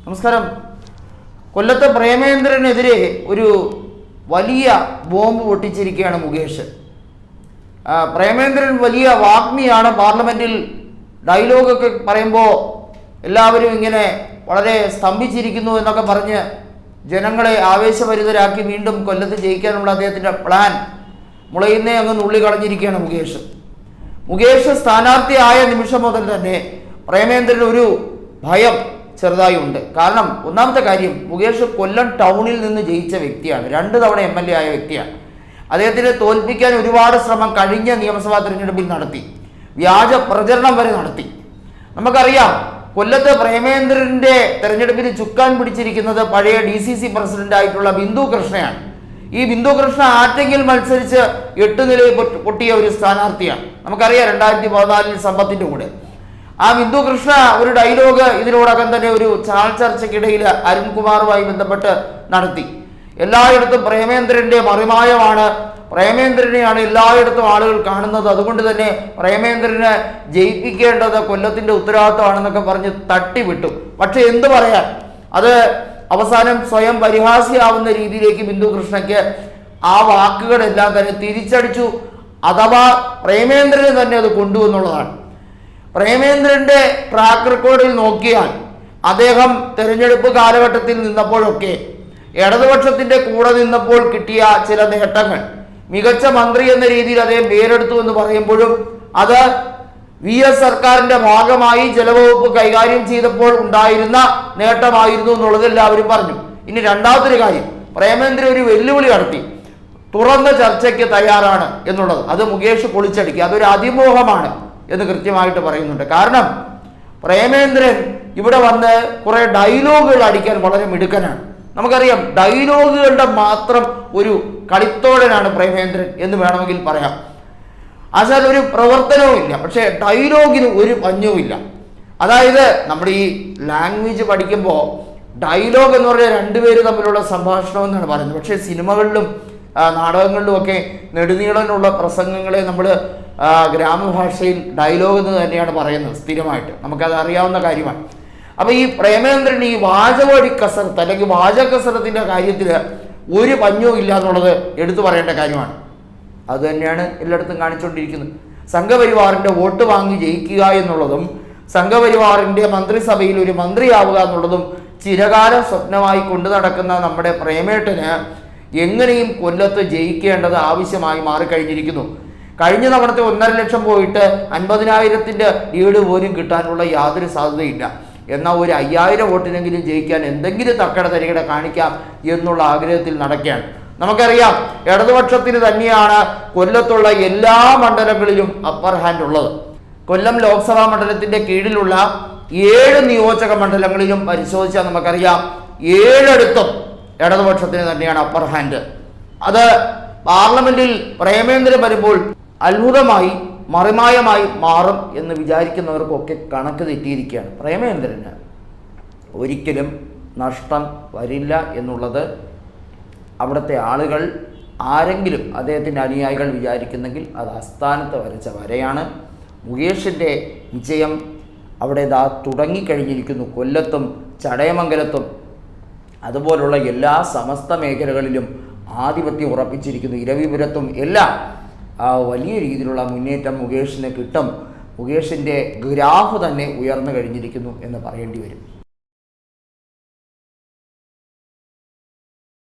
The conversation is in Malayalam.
നമസ്കാരം. കൊല്ലത്തെ പ്രേമേന്ദ്രനെതിരെ ഒരു വലിയ ബോംബ് പൊട്ടിച്ചിരിക്കുകയാണ് മുകേഷ്. പ്രേമേന്ദ്രൻ വലിയ വാഗ്മിയാണ്. പാർലമെന്റിൽ ഡയലോഗൊക്കെ പറയുമ്പോൾ എല്ലാവരും ഇങ്ങനെ വളരെ സ്തംഭിച്ചിരിക്കുന്നു എന്നൊക്കെ പറഞ്ഞ് ജനങ്ങളെ ആവേശഭരിതരാക്കി വീണ്ടും കൊല്ലത്ത് ജയിക്കാനുള്ള അദ്ദേഹത്തിൻ്റെ പ്ലാൻ മുളയുന്നേ അങ്ങ് നുള്ളി കളഞ്ഞിരിക്കുകയാണ് മുകേഷ് സ്ഥാനാർത്ഥിയായ നിമിഷം മുതൽ തന്നെ പ്രേമേന്ദ്രന് ഒരു ഭയം ചെറുതായി ഉണ്ട്. കാരണം ഒന്നാമത്തെ കാര്യം, മുകേഷ് കൊല്ലം ടൗണിൽ നിന്ന് ജയിച്ച വ്യക്തിയാണ്, 2 തവണ MLA ആയ വ്യക്തിയാണ്. അദ്ദേഹത്തിനെ തോൽപ്പിക്കാൻ ഒരുപാട് ശ്രമം കഴിഞ്ഞ നിയമസഭാ തിരഞ്ഞെടുപ്പിൽ നടത്തി, വ്യാജ പ്രചരണം വരെ നടത്തി. നമുക്കറിയാം, കൊല്ലത്ത് പ്രേമേന്ദ്രന്റെ തെരഞ്ഞെടുപ്പിന് ചുക്കാൻ പിടിച്ചിരിക്കുന്നത് പഴയ DCC പ്രസിഡന്റ് ആയിട്ടുള്ള ബിന്ദു കൃഷ്ണയാണ്. ഈ ബിന്ദു കൃഷ്ണ ആറ്റെങ്കിൽ മത്സരിച്ച് 8 നിലയിൽ പൊട്ടിയ ഒരു സ്ഥാനാർത്ഥിയാണ്. നമുക്കറിയാം, 2014 സമ്പത്തിന്റെ കൂടെ ആ ബിന്ദു കൃഷ്ണ ഒരു ഡയലോഗ് ഇതിനോടകം തന്നെ ഒരു ചാനൽ ചർച്ചയ്ക്കിടയിൽ അരുൺകുമാറുമായി ബന്ധപ്പെട്ട് നടത്തി. എല്ലായിടത്തും പ്രേമേന്ദ്രന്റെ മറിമായമാണ്, പ്രേമേന്ദ്രനെയാണ് എല്ലായിടത്തും ആളുകൾ കാണുന്നത്, അതുകൊണ്ട് തന്നെ പ്രേമേന്ദ്രനെ ജയിപ്പിക്കേണ്ടത് കൊല്ലത്തിന്റെ ഉത്തരവാദിത്തമാണെന്നൊക്കെ പറഞ്ഞ് തട്ടിവിട്ടു. പക്ഷെ എന്ത് പറയാൻ, അത് അവസാനം സ്വയം പരിഹാസ്യമാവുന്ന രീതിയിലേക്ക് ബിന്ദു കൃഷ്ണയ്ക്ക് ആ വാക്കുകളെല്ലാം തന്നെ തിരിച്ചടിച്ചു. അഥവാ പ്രേമേന്ദ്രന് തന്നെ അത് കൊണ്ടുവന്നുള്ളതാണ്. പ്രേമേന്ദ്രന്റെ ട്രാക്ക് റെക്കോർഡിൽ നോക്കിയാൽ അദ്ദേഹം തെരഞ്ഞെടുപ്പ് കാലഘട്ടത്തിൽ നിന്നപ്പോഴൊക്കെ ഇടതുപക്ഷത്തിന്റെ കൂടെ നിന്നപ്പോൾ കിട്ടിയ ചില നേട്ടങ്ങൾ, മികച്ച മന്ത്രി എന്ന രീതിയിൽ അദ്ദേഹം പേരെടുത്തു എന്ന് പറയുമ്പോഴും അത് VS സർക്കാരിന്റെ ഭാഗമായി ജലവകുപ്പ് കൈകാര്യം ചെയ്തപ്പോൾ ഉണ്ടായിരുന്ന നേട്ടമായിരുന്നു എന്നുള്ളത് എല്ലാവരും പറഞ്ഞു. ഇനി രണ്ടാമതൊരു കാര്യം, പ്രേമേന്ദ്രൻ ഒരു വെല്ലുവിളി നടത്തി, തുറന്ന ചർച്ചയ്ക്ക് തയ്യാറാണ് എന്നുള്ളത്. അത് മുകേഷ് പൊളിച്ചടുക്കി. അതൊരു അതിമോഹമാണ് എന്ന് കൃത്യമായിട്ട് പറയുന്നുണ്ട്. കാരണം പ്രേമേന്ദ്രൻ ഇവിടെ വന്ന് കുറെ ഡയലോഗുകൾ അടിക്കാൻ വളരെ മിടുക്കനാണ്. നമുക്കറിയാം, ഡയലോഗുകളുടെ മാത്രം ഒരു കളിത്തോടനാണ് പ്രേമേന്ദ്രൻ എന്ന് വേണമെങ്കിൽ പറയാം. ആശാൽ ഒരു പ്രവർത്തനവും ഇല്ല, പക്ഷേ ഡയലോഗിന് ഒരു പഞ്ഞവും ഇല്ല. അതായത് നമ്മൾ ഈ ലാംഗ്വേജ് പഠിക്കുമ്പോൾ ഡയലോഗ് എന്ന് പറഞ്ഞാൽ 2 പേര് തമ്മിലുള്ള സംഭാഷണം എന്നാണ് പറയുന്നത്. പക്ഷേ സിനിമകളിലും നാടകങ്ങളിലും ഒക്കെ നെടുനീളനുള്ള പ്രസംഗങ്ങളെ നമ്മൾ ഗ്രാമഭാഷയിൽ ഡയലോഗ് എന്ന് തന്നെയാണ് പറയുന്നത് സ്ഥിരമായിട്ട്. നമുക്കത് അറിയാവുന്ന കാര്യമാണ്. അപ്പോൾ ഈ പ്രേമേന്ദ്രൻ ഈ വാചകവടി കസരത്ത് അല്ലെങ്കിൽ വാചക കസരത്തിൻ്റെ കാര്യത്തിൽ ഒരു പഞ്ഞവും ഇല്ല എന്നുള്ളത് എടുത്തു പറയേണ്ട കാര്യമാണ്. അത് തന്നെയാണ് എല്ലായിടത്തും കാണിച്ചുകൊണ്ടിരിക്കുന്നത്. സംഘപരിവാറിൻ്റെ വോട്ട് വാങ്ങി ജയിക്കുക എന്നുള്ളതും സംഘപരിവാറിൻ്റെ മന്ത്രിസഭയിൽ ഒരു മന്ത്രിയാവുക എന്നുള്ളതും ചിരകാല സ്വപ്നമായി കൊണ്ടു നടക്കുന്ന നമ്മുടെ പ്രേമേട്ടന് എങ്ങനെയും കൊല്ലത്ത് ജയിക്കേണ്ടത് ആവശ്യമായി മാറിക്കഴിഞ്ഞിരിക്കുന്നു. കഴിഞ്ഞ തവണത്തെ 1.5 ലക്ഷം പോയിട്ട് 50,000-ന്റെ ലീഡ് പോലും കിട്ടാനുള്ള യാതൊരു സാധ്യതയില്ല. എന്നാൽ ഒരു 5,000 വോട്ടിനെങ്കിലും ജയിക്കാൻ എന്തെങ്കിലും തക്കട തരികട കാണിക്കാം എന്നുള്ള ആഗ്രഹത്തിൽ നടക്കുകയാണ്. നമുക്കറിയാം, ഇടതുപക്ഷത്തിന് തന്നെയാണ് കൊല്ലത്തുള്ള എല്ലാ മണ്ഡലങ്ങളിലും അപ്പർ ഹാൻഡ് ഉള്ളത്. കൊല്ലം ലോക്സഭാ മണ്ഡലത്തിന്റെ കീഴിലുള്ള 7 നിയോജക മണ്ഡലങ്ങളിലും പരിശോധിച്ചാൽ നമുക്കറിയാം, 7 ഇടതുപക്ഷത്തിന് തന്നെയാണ് അപ്പർ ഹാൻഡ്. അത് പാർലമെന്റിൽ പ്രേമേന്ദ്രൻ വരുമ്പോൾ അത്ഭുതമായി മറിമായമായി മാറും എന്ന് വിചാരിക്കുന്നവർക്കൊക്കെ കണക്ക് തെറ്റിയിരിക്കുകയാണ്. പ്രേമേന്ദ്രന് ഒരിക്കലും നഷ്ടം വരില്ല എന്നുള്ളത് അവിടുത്തെ ആളുകൾ ആരെങ്കിലും അദ്ദേഹത്തിൻ്റെ അനുയായികൾ വിചാരിക്കുന്നെങ്കിൽ അത് അസ്ഥാനത്ത് വരച്ച വരയാണ്. മുകേഷിൻ്റെ വിജയം അവിടെ തുടങ്ങിക്കഴിഞ്ഞിരിക്കുന്നു. കൊല്ലത്തും ചടയമംഗലത്തും അതുപോലുള്ള എല്ലാ സമസ്ത മേഖലകളിലും ആധിപത്യം ഉറപ്പിച്ചിരിക്കുന്നു. ഇരവിപുരത്തും എല്ലാം വലിയ രീതിയിലുള്ള മുന്നേറ്റം മുകേഷിന് കിട്ടും. മുകേഷിൻ്റെ ഗ്രാഫ് തന്നെ ഉയർന്നു കഴിഞ്ഞിരിക്കുന്നു എന്ന് പറയേണ്ടി വരും.